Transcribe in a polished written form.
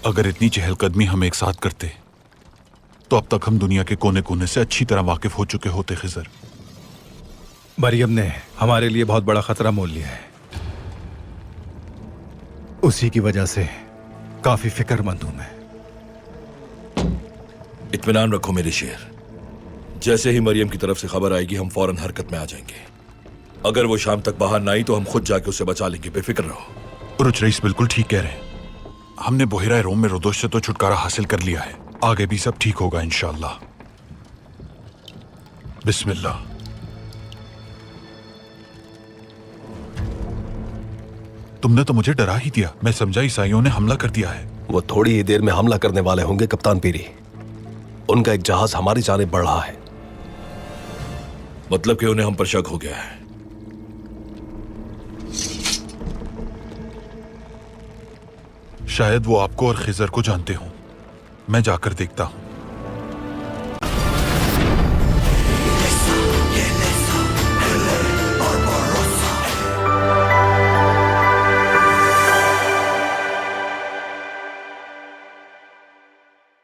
अगर इतनी चहलकदमी हम एक साथ करते तो अब तक हम दुनिया के कोने कोने से अच्छी तरह वाकिफ हो चुके होते खिजर। मरियम ने हमारे लिए बहुत बड़ा खतरा मोल लिया है, उसी की वजह से काफी फिक्रमंद हूं मैं। इत्मीनान रखो मेरे शेर, जैसे ही मरियम की तरफ से खबर आएगी हम फौरन हरकत में आ जाएंगे। अगर वो शाम तक बाहर ना आई तो हम खुद जाके उसे बचा लेंगे, बेफिक्र रहो। रुच रईस बिल्कुल ठीक कह रहे हैं। हमने बुहिरा रोम में रुदोश से तो छुटकारा हासिल कर लिया है, आगे भी सब ठीक होगा इंशाअल्लाह। बिस्मिल्लाह। तुमने तो मुझे डरा ही दिया, मैं समझा ईसाइयों ने हमला कर दिया है। वो थोड़ी ही देर में हमला करने वाले होंगे कप्तान पीरी। उनका एक जहाज हमारी जानिब बढ़ रहा है। मतलब कि उन्हें हम पर शक हो गया है। शायद वो आपको और खिजर को जानते हों। मैं जाकर देखता हूं।